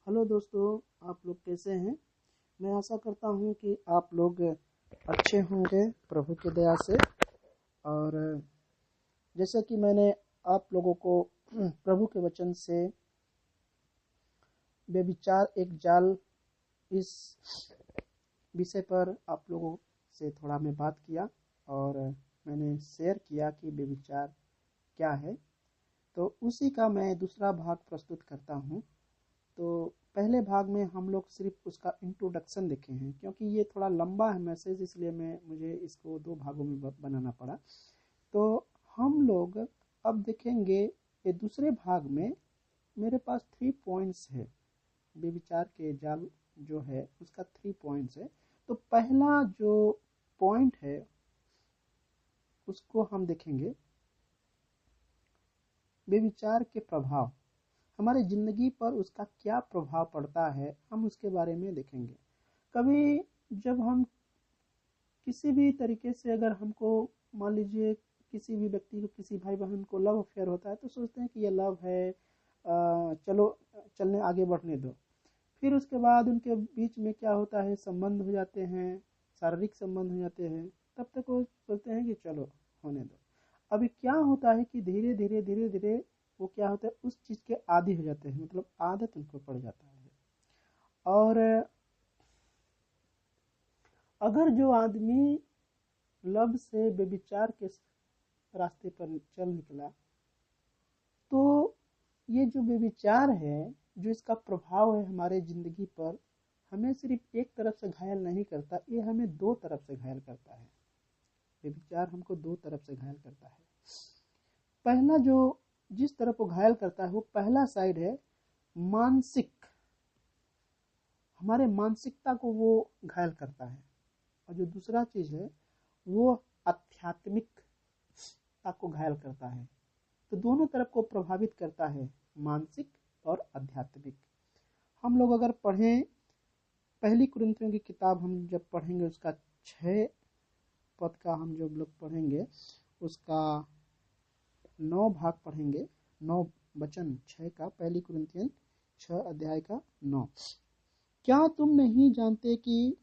Hello दोस्तों, आप लोग कैसे हैं। मैं आशा करता हूं कि आप लोग अच्छे होंगे प्रभु की दया से। और जैसे कि मैंने आप लोगों को प्रभु के वचन से बेविचार एक जाल इस विषय पर आप लोगों से थोड़ा मैं बात किया और मैंने शेयर किया कि बेविचार क्या है। तो उसी का मैं दूसरा भाग प्रस्तुत करता हूं। तो पहले भाग में हम लोग सिर्फ उसका इंट्रोडक्शन देखे हैं, क्योंकि ये थोड़ा लंबा है मैसेज, इसलिए मुझे इसको दो भागों में बनाना पड़ा। तो हम लोग अब देखेंगे ये दूसरे भाग में। मेरे पास 3 पॉइंट्स है। बेविचार के जाल जो है उसका 3 पॉइंट्स है। तो पहला जो पॉइंट है उसको हम देखेंगे, बेविचार के प्रभाव, हमारे ज़िंदगी पर उसका क्या प्रभाव पड़ता है, हम उसके बारे में देखेंगे। कभी जब हम किसी भी तरीके से, अगर हमको मान लीजिए किसी भी व्यक्ति को, किसी भाई बहन को लव अफेयर होता है, तो सोचते हैं कि ये लव है, चलो चलने आगे बढ़ने दो। फिर उसके बाद उनके बीच में क्या होता है, संबंध हो जाते हैं, शारीरिक संबंध हो जाते हैं। तब तक वो सोचते हैं कि चलो होने दो। अभी क्या होता है कि धीरे धीरे धीरे धीरे वो क्या होता है, उस चीज़ के आदी हो जाते हैं, मतलब आदत उनको पड़ जाता है। और अगर जो आदमी लव से बेविचार के रास्ते पर चल निकला, तो ये जो बेविचार है, जो इसका प्रभाव है हमारे ज़िंदगी पर, हमें सिर्फ एक तरफ से घायल नहीं करता, ये हमें दो तरफ से घायल करता है। बेविचार हमको दो तरफ से घायल करता है। पहला जो जिस तरफ वो घायल करता है, वो पहला साइड है मानसिक, हमारे मानसिकता को वो घायल करता है। और जो दूसरा चीज़ है वो आध्यात्मिकता को घायल करता है। तो दोनों तरफ को प्रभावित करता है, मानसिक और आध्यात्मिक। हम लोग अगर पढ़ें पहली कुरिन्थियों की किताब, हम जब पढ़ेंगे उसका 6 पद का, हम जो लोग पढ़ेंगे उसका 9 भाग पढ़ेंगे, 9 वचन 6 का, पहली कुरिन्थियन 6 अध्याय का 9। क्या तुम नहीं जानते कि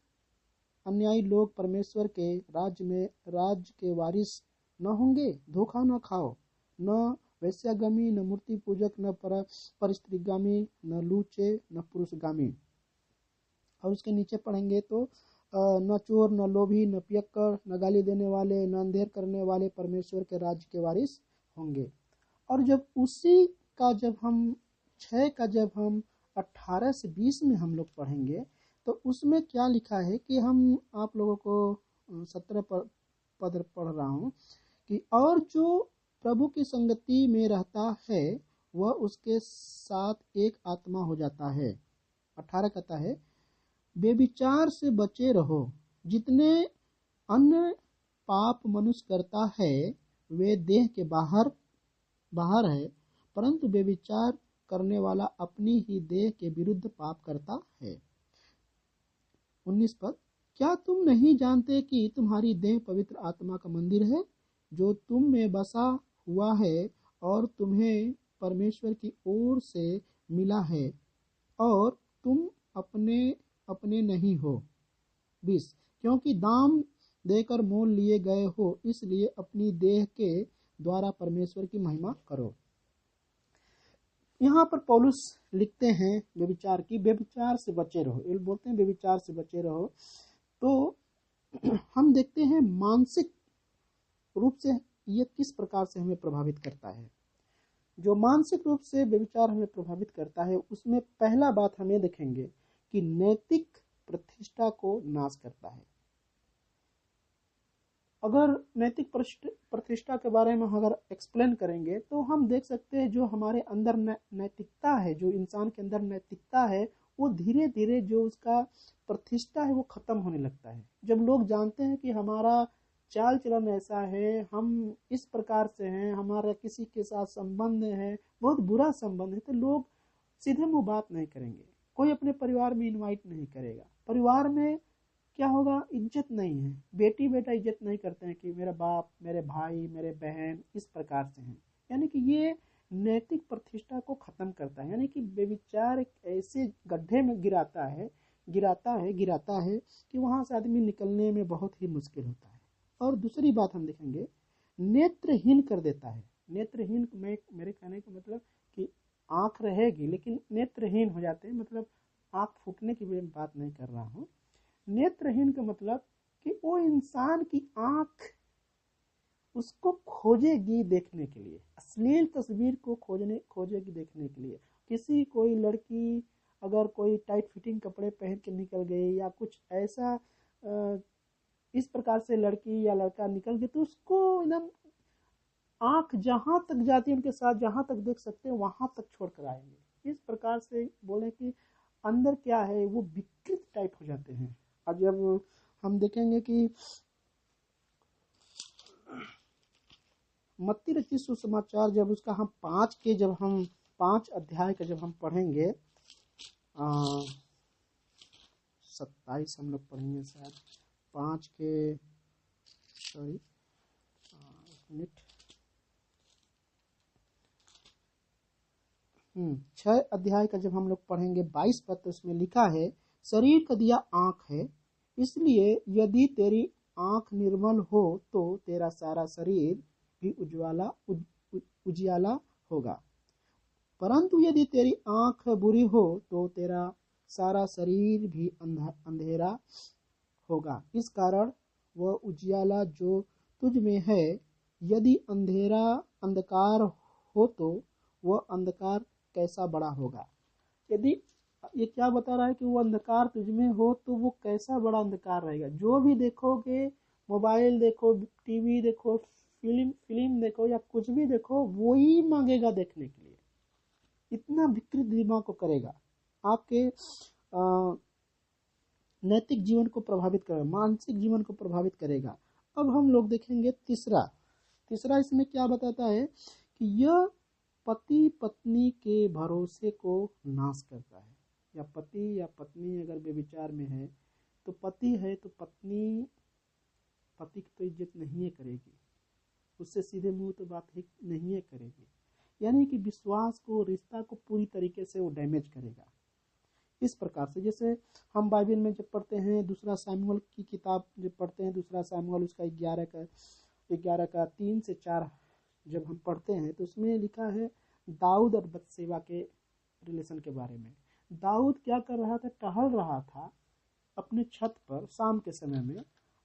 अन्यायी लोग परमेश्वर के राज्य के वारिस न होंगे। धोखा न खाओ, न वैश्यागामी, न मूर्ति पूजक, न परस्त्रीगामी, न लूचे, न पुरुषगामी। और उसके नीचे पढ़ेंगे तो न चोर, न लोभी, न पियक्कड़, न गाली देने वाले, न अंधेर करने वाले परमेश्वर के राज्य के वारिस होंगे। और जब उसी का जब हम 6 का जब हम 18 से 20 में हम लोग पढ़ेंगे, तो उसमें क्या लिखा है कि हम आप लोगों को 17 पद पढ़ रहा हूँ कि और जो प्रभु की संगति में रहता है वह उसके साथ एक आत्मा हो जाता है। 18 कहता है, बेविचार से बचे रहो। जितने अन्य पाप मनुष्य करता है वे देह के बाहर है, परंतु बेविचार करने वाला अपनी ही देह के विरुद्ध पाप करता है। 19 पद, क्या तुम नहीं जानते कि तुम्हारी देह पवित्र आत्मा का मंदिर है, जो तुम में बसा हुआ है और तुम्हें परमेश्वर की ओर से मिला है, और तुम अपने अपने नहीं हो। 20, क्योंकि दाम देकर मोल लिए गए हो, इसलिए अपनी देह के द्वारा परमेश्वर की महिमा करो। यहाँ पर पौलुस लिखते हैं बेविचार से बचे रहो। ये बोलते हैं बेविचार से बचे रहो। तो हम देखते हैं मानसिक रूप से ये किस प्रकार से हमें प्रभावित करता है। जो मानसिक रूप से बेविचार हमें प्रभावित करता है, उसमें पहला बात हमें देखेंगे कि नैतिक प्रतिष्ठा को नाश करता है। अगर नैतिक प्रतिष्ठा के बारे में अगर एक्सप्लेन करेंगे, तो हम देख सकते हैं जो हमारे अंदर नैतिकता है, जो इंसान के अंदर नैतिकता है, वो धीरे धीरे जो उसका प्रतिष्ठा है वो खत्म होने लगता है। जब लोग जानते हैं कि हमारा चाल चलन ऐसा है, हम इस प्रकार से हैं, हमारा किसी के साथ संबंध है, बहुत बुरा संबंध है, तो लोग सीधे मुंह बात नहीं करेंगे। कोई अपने परिवार में इनवाइट नहीं करेगा। परिवार में क्या होगा, इज्जत नहीं है। बेटी बेटा इज्जत नहीं करते हैं कि मेरा बाप, मेरे भाई, मेरे बहन इस प्रकार से हैं। यानी कि ये नैतिक प्रतिष्ठा को खत्म करता है। यानी कि व्यभिचार एक ऐसे गड्ढे में गिराता है कि वहां से आदमी निकलने में बहुत ही मुश्किल होता है। और दूसरी बात हम देखेंगे, नेत्रहीन कर देता है। नेत्रहीन में मेरे कहने का मतलब कि आंख रहेगी लेकिन नेत्रहीन हो जाते हैं, मतलब आंख फूटने की बात नहीं कर रहा हूँ। नेत्रहीन का मतलब कि वो इंसान की आंख उसको खोजेगी देखने के लिए, अश्लील तस्वीर को खोजेगी देखने के लिए। कोई लड़की अगर कोई टाइट फिटिंग कपड़े पहन के निकल गई या कुछ ऐसा इस प्रकार से लड़की या लड़का निकल गए तो उसको एकदम आंख जहां तक जाती है उनके साथ, जहां तक देख सकते हैं वहां तक छोड़ कर आएंगे। इस प्रकार से बोले कि अंदर क्या है, वो विकृत टाइप हो जाते हैं। और जब हम देखेंगे कि मत्ती रचित सुसमाचार जब उसका हम 5 अध्याय का जब हम पढ़ेंगे, 27 हम लोग पढ़ेंगे शायद, 5 के 6 अध्याय का जब हम लोग पढ़ेंगे 22 पद, तो उसमें लिखा है, शरीर का दिया आंख है, इसलिए यदि तेरी आंख निर्मल हो तो तेरा सारा शरीर भी उजियाला होगा, परंतु यदि तेरी आंख बुरी हो तो तेरा सारा शरीर भी अंधेरा होगा। इस कारण वह उजियाला जो तुझ में है, यदि अंधकार हो तो वह अंधकार कैसा बड़ा होगा। यदि ये क्या बता रहा है कि वो अंधकार तुझ में हो तो वो कैसा बड़ा अंधकार रहेगा। जो भी देखोगे, मोबाइल देखो, टीवी देखो, फिल्म देखो या कुछ भी देखो, वो ही मांगेगा देखने के लिए। इतना विकृत दिमाग को करेगा, आपके नैतिक जीवन को प्रभावित करेगा, मानसिक जीवन को प्रभावित करेगा। अब हम लोग देखेंगे तीसरा इसमें क्या बताता है कि यह पति पत्नी के भरोसे को नाश करता है। या पति या पत्नी अगर व्यभिचार में है तो पति है तो पत्नी पति की तो इज्जत नहीं करेगी, उससे सीधे मुंह तो बात ही नहीं करेगी। यानी कि विश्वास को, रिश्ता को पूरी तरीके से वो डैमेज करेगा। इस प्रकार से जैसे हम बाइबल में जब पढ़ते हैं, दूसरा सामुएल की किताब जब पढ़ते हैं, दूसरा सामुएल उसका 11 का 3 से 4 जब हम पढ़ते हैं तो उसमें लिखा है दाऊद और बत्सेबा के रिलेशन के बारे में। दाऊद क्या कर रहा था, टहल रहा था अपने छत पर शाम के समय में,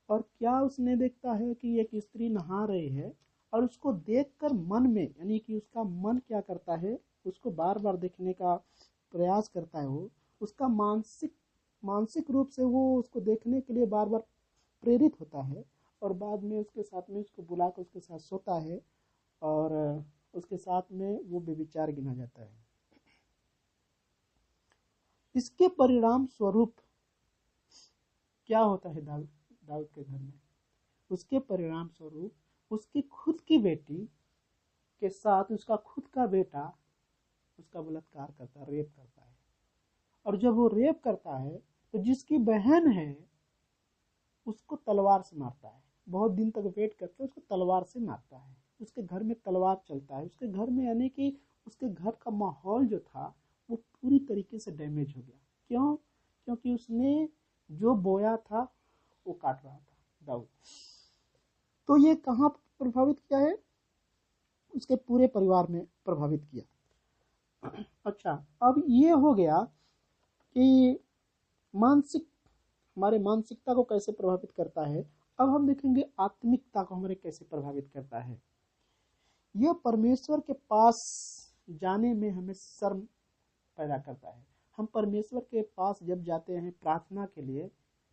और क्या उसने देखता है कि एक स्त्री नहा रही है, और उसको देखकर मन में, यानी कि उसका मन क्या करता है, उसको बार बार देखने का प्रयास करता है। वो उसका मानसिक रूप से वो उसको देखने के लिए बार बार प्रेरित होता है, और बाद में उसके साथ में उसको बुलाकर उसके साथ सोता है, और उसके साथ में वो व्यभिचार गिना जाता है। इसके परिणाम स्वरूप क्या होता है दाऊद के घर में? उसके परिणाम स्वरूप उसकी खुद की बेटी के साथ उसका खुद का बेटा उसका बलात्कार करता है, रेप करता है। और जब वो रेप करता है तो जिसकी बहन है उसको तलवार से मारता है। बहुत दिन तक वेट करके उसको तलवार से मारता है। उसके घर में तलवार चलता है उसके घर में, यानी कि उसके घर का माहौल जो था वो पूरी तरीके से डैमेज हो गया। क्यों? क्योंकि उसने जो बोया था वो काट रहा था दाऊद। तो ये कहाँ प्रभावित किया है? उसके पूरे परिवार में प्रभावित किया। अच्छा, अब ये हो गया कि हमारे मानसिकता को कैसे प्रभावित करता है। अब हम देखेंगे आत्मिकता को हमारे कैसे प्रभावित करता है। यह परमेश्वर के पास जाने में हमें शर्म पैदा करता है। हम परमेश्वर के पास जब जाते हैं प्रार्थना के लिए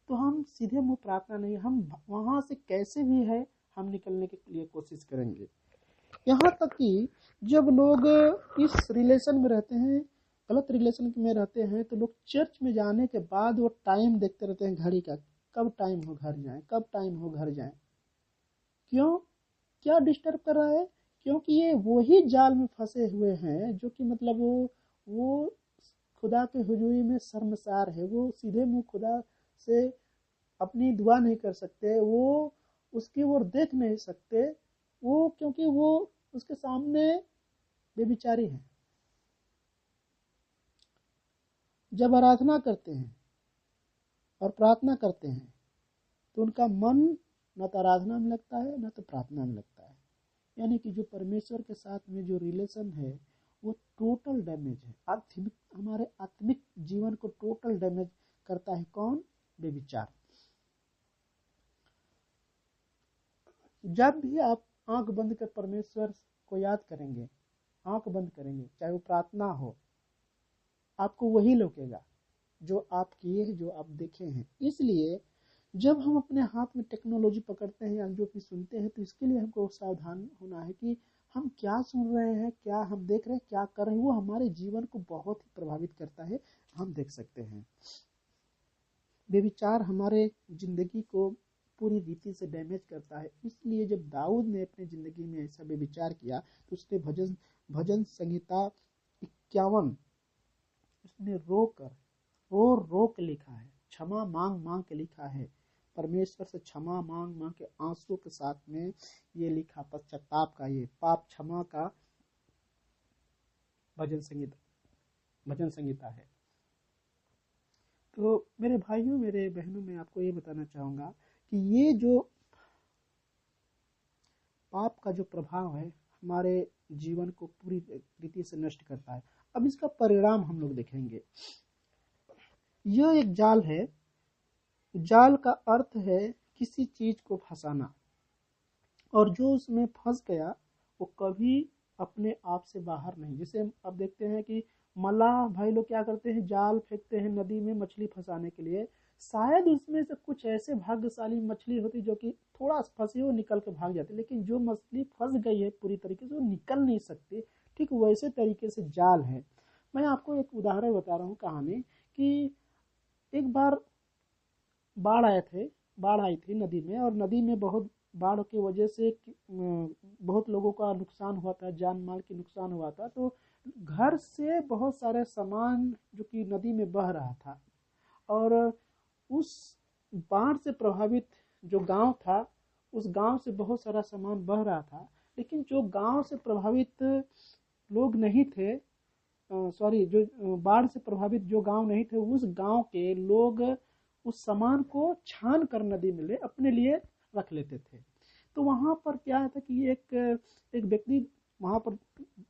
तो हम सीधे मुंह प्रार्थना नहीं, हम वहां से कैसे भी है हम निकलने के लिए कोशिश करेंगे। यहाँ तक कि जब लोग इस रिलेशन में रहते हैं, गलत रिलेशन में रहते हैं, तो लोग चर्च में जाने के बाद वो टाइम देखते रहते हैं घड़ी का, कब टाइम हो घर जाएं, कब टाइम हो घर जाएं। क्यों? क्या डिस्टर्ब कर रहा है? क्योंकि ये वही जाल में फंसे हुए हैं जो कि मतलब वो खुदा के हुजूरी में शर्मसार है। वो सीधे मुंह खुदा से अपनी दुआ नहीं कर सकते, वो उसकी ओर देख नहीं सकते, वो क्योंकि वो उसके सामने बेविचारी हैं। जब आराधना करते हैं और प्रार्थना करते हैं तो उनका मन न तो आराधना में लगता है न तो प्रार्थना में लगता है। यानी कि जो परमेश्वर के साथ में जो रिलेशन है वो टोटल डैमेज है। आत्मिक, हमारे आत्मिक जीवन को टोटल डैमेज करता है कौन? बेविचार। जब भी आप आंख बंद कर परमेश्वर को याद करेंगे, आंख बंद करेंगे, चाहे वो प्रार्थना हो, आपको वही लौकेगा जो आप किए हैं, जो आप देखे हैं। इसलिए जब हम अपने हाथ में टेक्नोलॉजी पकड़ते हैं या जो भी सुनते हैं तो इसके लिए हमको सावधान होना है कि हम क्या सुन रहे हैं, क्या हम देख रहे हैं, क्या कर रहे हैं। वो हमारे जीवन को बहुत ही प्रभावित करता है, हम देख सकते हैं। बेविचार हमारे जिंदगी को पूरी रीति से डैमेज करता है। इसलिए जब दाऊद ने अपनी जिंदगी में ऐसा बेविचार किया तो उसने भजन संहिता 51 उसने रो के लिखा है, क्षमा मांग मांग के लिखा है। परमेश्वर से क्षमा मांग मांग के आंसू के साथ में ये लिखा, पश्चाताप का, ये पाप क्षमा का भजन संहिता है। तो मेरे भाइयों, मेरे बहनों, मैं आपको ये बताना चाहूंगा कि ये जो पाप का जो प्रभाव है हमारे जीवन को पूरी रीति से नष्ट करता है। अब इसका परिणाम हम लोग देखेंगे। यह एक जाल है। जाल का अर्थ है किसी चीज को फंसाना, और जो उसमें फंस गया वो कभी अपने आप से बाहर नहीं। जैसे अब देखते हैं कि मल्लाह भाई लोग क्या करते हैं, जाल फेंकते हैं नदी में मछली फंसाने के लिए। शायद उसमें से कुछ ऐसे भाग्यशाली मछली होती जो कि थोड़ा फंसी हो निकल के भाग जाती, लेकिन जो मछली फंस गई है पूरी तरीके से वो निकल नहीं सकती। ठीक वैसे तरीके से जाल है। मैं आपको एक उदाहरण बता रहा हूँ कहानी कि एक बार बाढ़ आई थी नदी में, और नदी में बहुत बाढ़ की वजह से बहुत लोगों का नुकसान हुआ था, जान माल की नुकसान हुआ था। तो घर से बहुत सारे सामान जो कि नदी में बह रहा था, और उस बाढ़ से प्रभावित जो गांव था उस गांव से बहुत सारा सामान बह रहा था। लेकिन जो गांव से प्रभावित लोग नहीं थे, जो बाढ़ से प्रभावित जो गांव नहीं थे, उस गांव के लोग उस सामान को छान कर नदी में ले अपने लिए रख लेते थे। तो वहां पर क्या था कि एक व्यक्ति, वहां पर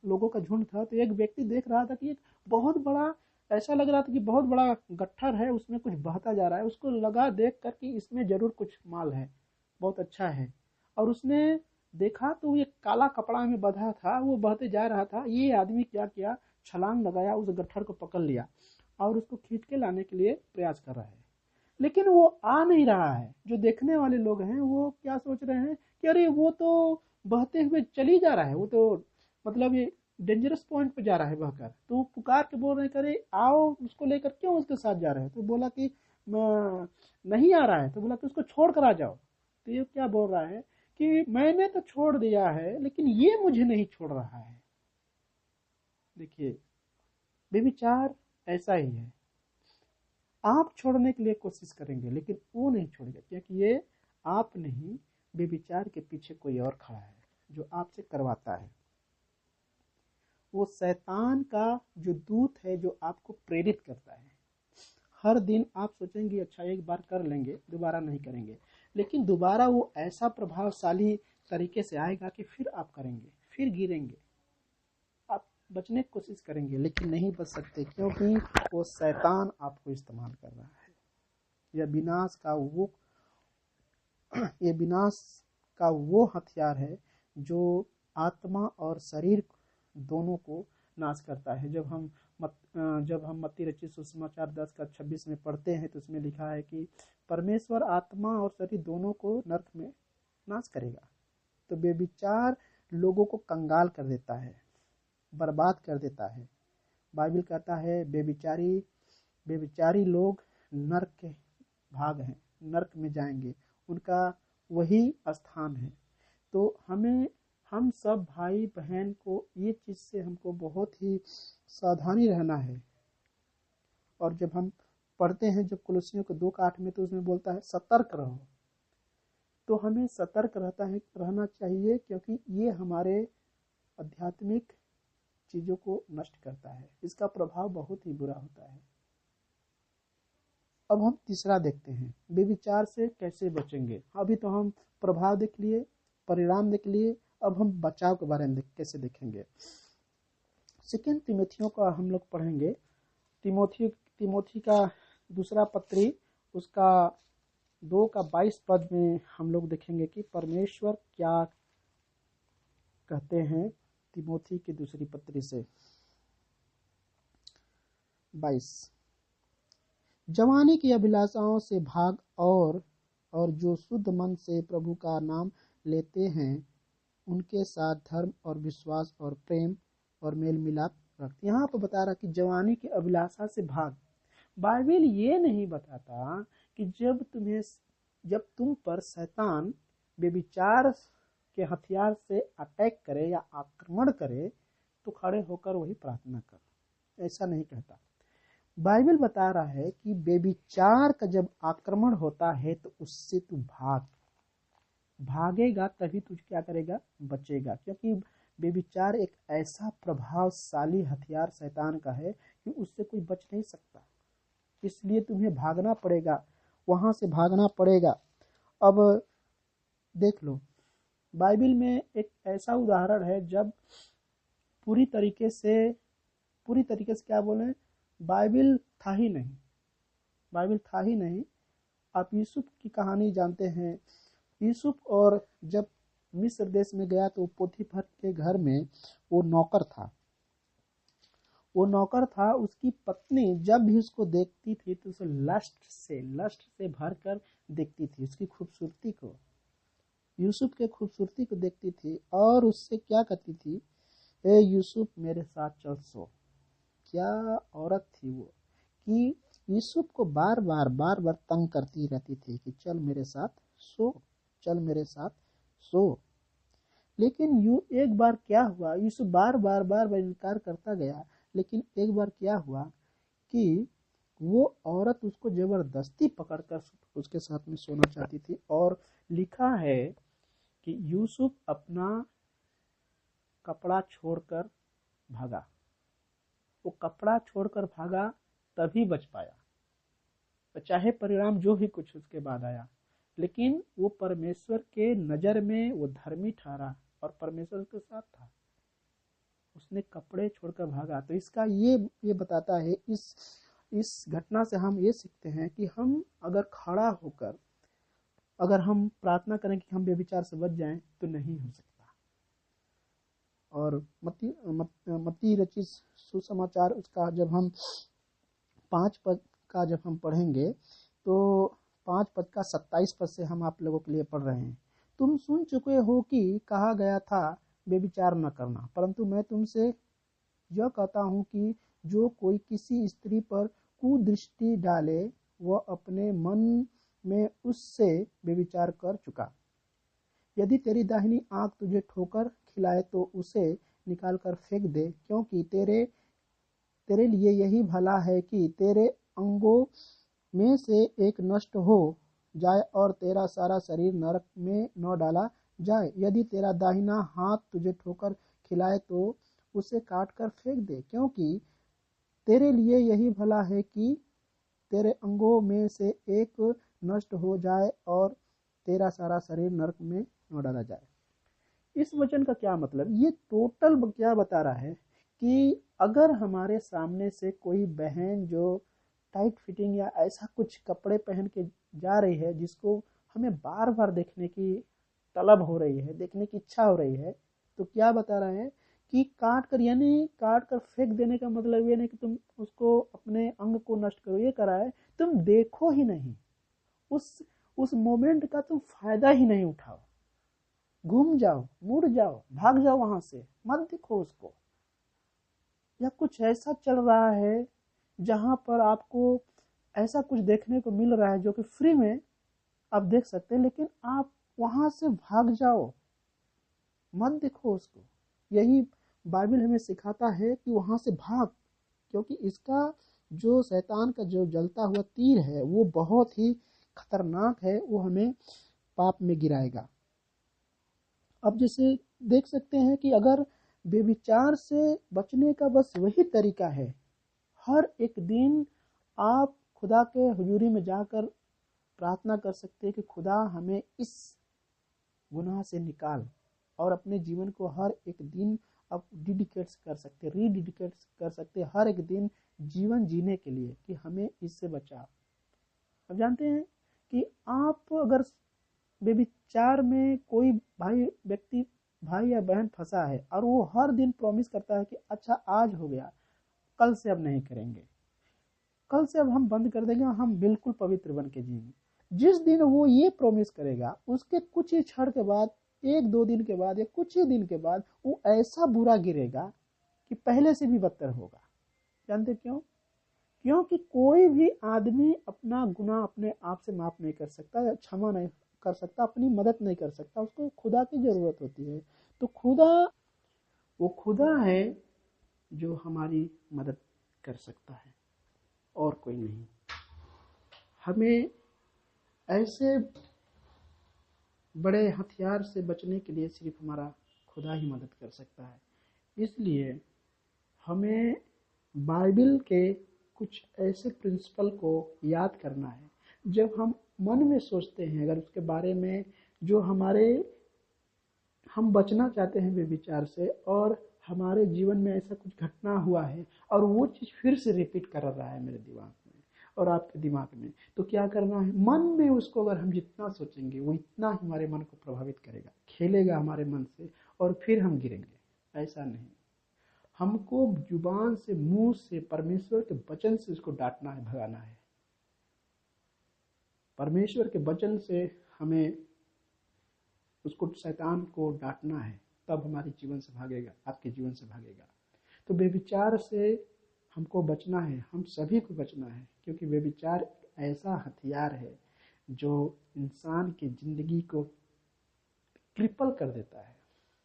लोगों का झुंड था, तो एक व्यक्ति देख रहा था कि एक बहुत बड़ा, ऐसा लग रहा था कि बहुत बड़ा गट्ठर है, उसमें कुछ बहता जा रहा है। उसको लगा देख कर कि इसमें जरूर कुछ माल है, बहुत अच्छा है। और उसने देखा तो ये काला कपड़ा में बंधा था, वो बहते जा रहा था। ये आदमी क्या किया, छलांग लगाया, उस गट्ठर को पकड़ लिया और उसको खींच के लाने के लिए प्रयास कर रहा है। लेकिन वो आ नहीं रहा है। जो देखने वाले लोग हैं वो क्या सोच रहे हैं कि अरे वो तो बहते हुए चली जा रहा है, वो तो मतलब ये डेंजरस पॉइंट पे जा रहा है बहकर। तो वो पुकार के बोल रहे हैं, अरे आओ, उसको लेकर क्यों उसके साथ जा रहे हैं? तो बोला कि नहीं आ रहा है। तो बोला कि उसको छोड़ कर आ जाओ। तो ये क्या बोल रहा है कि मैंने तो छोड़ दिया है लेकिन ये मुझे नहीं छोड़ रहा है। देखिए, बेविचार ऐसा ही है। आप छोड़ने के लिए कोशिश करेंगे लेकिन वो नहीं छोड़ेगा, क्योंकि ये आप नहीं, बेविचार के पीछे कोई और खड़ा है जो आपसे करवाता है। वो शैतान का जो दूत है जो आपको प्रेरित करता है। हर दिन आप सोचेंगे अच्छा एक बार कर लेंगे, दोबारा नहीं करेंगे, लेकिन दोबारा वो ऐसा प्रभावशाली तरीके से आएगा कि फिर आप करेंगे, फिर गिरेंगे, आप बचने की कोशिश करेंगे लेकिन नहीं बच सकते, क्योंकि वो शैतान आपको इस्तेमाल कर रहा है। ये विनाश का वो हथियार है जो आत्मा और शरीर दोनों को नाश करता है। जब हम मत्ती रचित सुसमाचार 10:26 में पढ़ते हैं तो उसमें लिखा है कि परमेश्वर आत्मा और शरीर दोनों को नरक में नाश करेगा। तो बेविचार लोगों को कंगाल कर देता है, बर्बाद कर देता है। बाइबल कहता है बेविचारी लोग नरक के भाग हैं, नरक में जाएंगे, उनका वही स्थान है। तो हम सब भाई बहन को ये चीज से हमको बहुत ही सावधानी रहना है। और जब हम पढ़ते हैं जब कुलुस्सियों के 2:8 में, तो उसमें बोलता है सतर्क रहो। तो हमें सतर्क रहना चाहिए, क्योंकि ये हमारे आध्यात्मिक चीजों को नष्ट करता है। इसका प्रभाव बहुत ही बुरा होता है। अब हम तीसरा देखते हैं, व्यभिचार से कैसे बचेंगे। अभी तो हम प्रभाव देख लिए, परिणाम देख लिए, अब हम बचाव के बारे में कैसे देखेंगे। सेकेंड तिमोथियों का हम लोग पढ़ेंगे। तिमोथी का दूसरा पत्री, उसका 2:22 में हम लोग देखेंगे कि परमेश्वर क्या कहते हैं तिमोथी की दूसरी पत्री से। 22, जवानी की अभिलाषाओं से भाग और जो शुद्ध मन से प्रभु का नाम लेते हैं उनके साथ धर्म और विश्वास और प्रेम और मेल मिलाप रखते। यहाँ पर बता रहा कि जवानी की अभिलाषा से भाग। बाइबल ये नहीं बताता कि जब तुम पर शैतान व्यभिचार के हथियार से अटैक करे या आक्रमण करे तो खड़े होकर वही प्रार्थना कर, ऐसा नहीं कहता। बाइबल बता रहा है कि व्यभिचार का जब आक्रमण होता है तो उससे तू भागेगा, तभी तुझ क्या करेगा, बचेगा। क्योंकि व्यभिचार एक ऐसा प्रभावशाली हथियार शैतान का है कि उससे कोई बच नहीं सकता। इसलिए तुम्हें भागना पड़ेगा, वहां से भागना पड़ेगा। अब देख लो, बाइबल में एक ऐसा उदाहरण है जब पूरी तरीके से क्या बोले, बाइबल था ही नहीं। आप यूसुफ की कहानी जानते हैं। यूसुफ और जब मिस्र देश में गया तो पोतीफर के घर में वो नौकर था। उसकी पत्नी जब भी उसको देखती थी तो उसे लस्ट से भर कर देखती थी। उसकी खूबसूरती को, यूसुफ के खूबसूरती को देखती थी और उससे क्या कहती थी, ए यूसुफ मेरे साथ चल सो। क्या औरत थी वो कि यूसुफ को बार बार तंग करती रहती थी कि चल मेरे साथ सो। लेकिन एक बार क्या हुआ, यूसुफ बार इनकार करता गया। लेकिन एक बार क्या हुआ कि वो औरत उसको जबरदस्ती पकड़कर उसके साथ में सोना चाहती थी। और लिखा है कि यूसुफ अपना कपड़ा छोड़कर भागा। वो कपड़ा छोड़कर भागा तभी बच पाया, चाहे परिणाम जो भी कुछ उसके बाद आया। लेकिन वो परमेश्वर के नजर में वो धर्मी ठहरा और परमेश्वर के साथ था। उसने कपड़े छोड़कर भागा। तो इसका ये बताता है, इस घटना से हम ये सीखते हैं कि हम अगर खड़ा होकर अगर हम प्रार्थना करें कि हम व्यभिचार से बच जाएं तो नहीं हो सकता। और मत्ती रचित सुसमाचार, उसका जब हम 5 पद का जब हम पढ़ेंगे तो 5 पद का 27 पद से हम आप लोगों के लिए पढ़ रहे हैं। तुम सुन चुके हो कि कहा गया था व्यभिचार न करना, परंतु मैं तुमसे यह कहता हूँ कि जो कोई किसी स्त्री पर कुदृष्टि डाले वह अपने मन में उससे व्यभिचार कर चुका। यदि तेरी दाहिनी आंख तुझे ठोकर खिलाए तो उसे निकाल कर फेंक दे, क्योंकि तेरे लिए यही भला है कि तेरे अंगों में से एक नष्ट हो जाए और तेरा सारा शरीर नरक में न डाला जाए। यदि तेरा दाहिना हाथ तुझे ठोकर खिलाए तो उसे काट कर फेंक दे, क्योंकि तेरे लिए यही भला है कि तेरे अंगों में से एक नष्ट हो जाए और तेरा सारा शरीर नरक में न डाला जाए। इस वचन का क्या मतलब, ये टोटल क्या बता रहा है कि अगर हमारे सामने से कोई बहन जो टाइट फिटिंग या ऐसा कुछ कपड़े पहन के जा रही है जिसको हमें बार बार देखने की तलब हो रही है, देखने की इच्छा हो रही है, तो क्या बता रहा है कि काट कर फेंक देने का मतलब ये नहीं कि तुम उसको अपने अंग को नष्ट करो। ये करा है तुम देखो ही नहीं, उस मोमेंट का तुम फायदा ही नहीं उठाओ, घूम जाओ, मुड़ जाओ, भाग जाओ, वहां से मत देखो उसको। या कुछ ऐसा चल रहा है जहां पर आपको ऐसा कुछ देखने को मिल रहा है जो कि फ्री में आप देख सकते हैं, लेकिन आप वहां से भाग जाओ, मत देखो उसको। यही बाइबल हमें सिखाता है कि वहां से भाग, क्योंकि इसका जो शैतान का जो जलता हुआ तीर है वो बहुत ही खतरनाक है, वो हमें पाप में गिराएगा। अब जैसे देख सकते हैं कि अगर बेविचार से बचने का बस वही तरीका है। हर एक दिन आप खुदा के हुजूरी में जाकर प्रार्थना कर सकते हैं कि खुदा हमें इस गुनाह से निकाल, और अपने जीवन को हर एक दिन आप डिडिकेट कर सकते, रीडिडिकेट कर सकते हर एक दिन जीवन जीने के लिए कि हमें इससे बचा। अब जानते हैं कि आप अगर बेविचार में कोई भाई या बहन फंसा है और वो हर दिन प्रॉमिस करता है कि अच्छा आज हो गया, कल से अब नहीं करेंगे, कल से अब हम बंद कर देंगे, हम बिल्कुल पवित्र बन के जिएंगे। जिस दिन वो ये प्रॉमिस करेगा उसके कुछ ही क्षण के बाद, एक दो दिन के बाद या कुछ ही दिन के बाद वो ऐसा बुरा गिरेगा कि पहले से भी बदतर होगा। जानते क्यों? क्योंकि कोई भी आदमी अपना गुनाह अपने आप से माफ नहीं कर सकता या क्षमा नहीं कर सकता, अपनी मदद नहीं कर सकता, उसको खुदा की जरूरत होती है। तो वो खुदा है जो हमारी मदद कर सकता है और कोई नहीं। हमें ऐसे बड़े हथियार से बचने के लिए सिर्फ हमारा खुदा ही मदद कर सकता है। इसलिए हमें बाइबल के कुछ ऐसे प्रिंसिपल को याद करना है। जब हम मन में सोचते हैं अगर उसके बारे में, जो हम बचना चाहते हैं बेविचार से, और हमारे जीवन में ऐसा कुछ घटना हुआ है और वो चीज़ फिर से रिपीट कर रहा है मेरे दिमाग में और आपके दिमाग में, तो क्या करना है? मन में उसको अगर हम जितना सोचेंगे वो इतना हमारे मन को प्रभावित करेगा, खेलेगा हमारे मन से, और फिर हम गिरेंगे। ऐसा नहीं, हमको जुबान से, मुंह से, परमेश्वर के वचन से उसको डांटना है, भगाना है। परमेश्वर के वचन से हमें उसको, शैतान को डांटना है, तब हमारे जीवन से भागेगा, आपके जीवन से भागेगा। तो बेविचार से हमको बचना है, हम सभी को बचना है, क्योंकि बेविचार ऐसा हथियार है जो इंसान की जिंदगी को ट्रिपल कर देता है,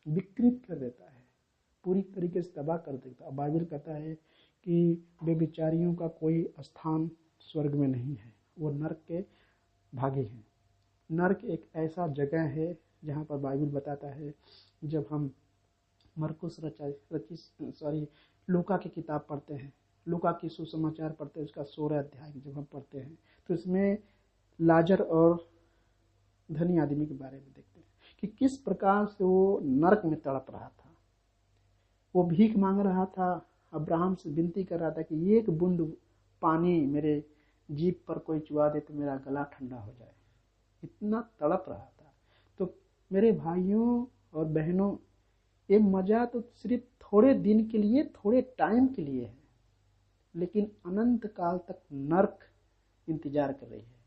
विकृत कर देता है, पूरी तरीके से तबाह कर देता है। बाइबल कहता है कि बेविचारियों का कोई स्थान स्वर्ग में नहीं है, वो नरक के भागी हैं। नरक एक ऐसा जगह है जहाँ पर बाइबल बताता है, जब हम मरकुस लूका की किताब पढ़ते हैं, लूका की सुसमाचार पढ़ते हैं, उसका 16 अध्याय जब हम पढ़ते हैं तो इसमें लाजर और धनी आदमी के बारे में देखते हैं कि किस प्रकार से वो नरक में तड़प रहा था। वो भीख मांग रहा था, अब्राहम से विनती कर रहा था कि एक बूंद पानी मेरे जीभ पर कोई चुआ दे तो मेरा गला ठंडा हो जाए, इतना तड़प रहा था। तो मेरे भाइयों और बहनों, ये मज़ा तो सिर्फ थोड़े दिन के लिए, थोड़े टाइम के लिए है, लेकिन अनंत काल तक नरक इंतजार कर रही है।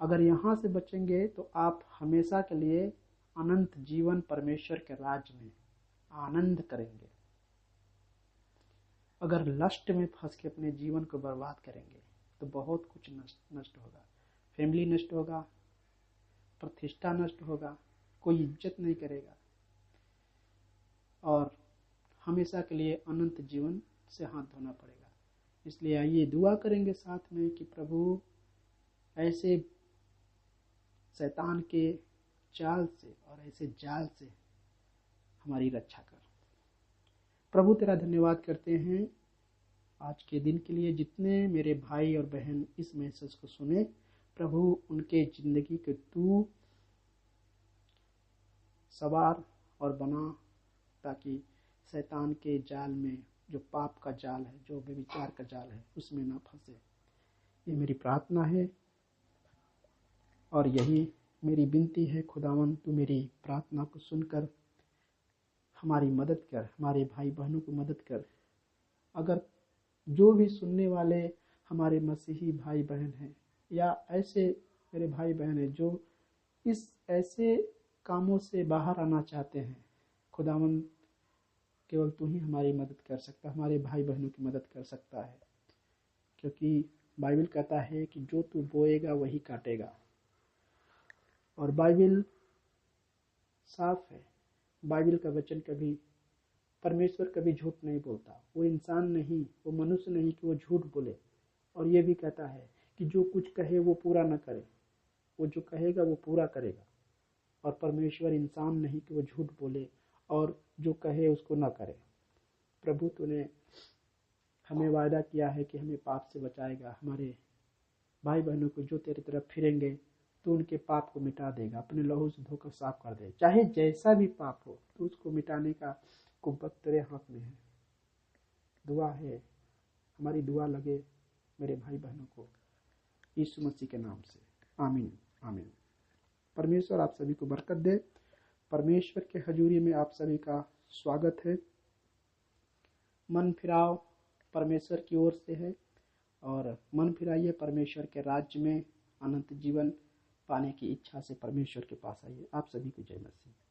अगर यहाँ से बचेंगे तो आप हमेशा के लिए अनंत जीवन परमेश्वर के राज्य में आनंद करेंगे। अगर लस्ट में फंस के अपने जीवन को बर्बाद करेंगे तो बहुत कुछ नष्ट होगा। फैमिली नष्ट होगा, प्रतिष्ठा नष्ट होगा, कोई इज्जत नहीं करेगा, और हमेशा के लिए अनंत जीवन से हाथ धोना पड़ेगा। इसलिए आइए दुआ करेंगे साथ में कि प्रभु ऐसे शैतान के चाल से और ऐसे जाल से हमारी रक्षा कर। प्रभु तेरा धन्यवाद करते हैं आज के दिन के लिए। जितने मेरे भाई और बहन इस मैसेज को सुने, प्रभु उनके जिंदगी के तू सवार और बना, ताकि शैतान के जाल में, जो पाप का जाल है, जो व्यभिचार का जाल है, उसमें ना फंसे। ये मेरी प्रार्थना है और यही मेरी विनती है। खुदावन तू मेरी प्रार्थना को सुनकर हमारी मदद कर, हमारे भाई बहनों को मदद कर। अगर जो भी सुनने वाले हमारे मसीही भाई बहन हैं या ऐसे मेरे भाई बहन हैं जो इस ऐसे कामों से बाहर आना चाहते हैं, खुदावन केवल तू ही हमारी मदद कर सकता, हमारे भाई बहनों की मदद कर सकता है, क्योंकि बाइबल कहता है कि जो तू बोएगा वही काटेगा। और बाइबल साफ है, बाइबल का वचन कभी, परमेश्वर कभी झूठ नहीं बोलता। वो इंसान नहीं, वो मनुष्य नहीं कि वो झूठ बोले। और ये भी कहता है कि जो कुछ कहे वो पूरा न करे, वो जो कहेगा वो पूरा करेगा। और परमेश्वर इंसान नहीं कि वो झूठ बोले और जो कहे उसको न करे। प्रभु तूने हमें वायदा किया है कि हमें पाप से बचाएगा। हमारे भाई बहनों को जो तेरी तरफ फिरेंगे तो उनके पाप को मिटा देगा, अपने लहू से धोकर साफ कर दे। चाहे जैसा भी पाप हो तो उसको मिटाने का कुव्वत तेरे हाथ में है। दुआ है, हमारी दुआ लगे मेरे भाई बहनों को यीशु मसीह के नाम से। आमीन आमीन। परमेश्वर आप सभी को बरकत दे। परमेश्वर के हजूरी में आप सभी का स्वागत है। मन फिराव परमेश्वर की ओर से है और मन फिराइए परमेश्वर के राज्य में अनंत जीवन पाने की इच्छा से परमेश्वर के पास आइए। आप सभी को जय मसीह।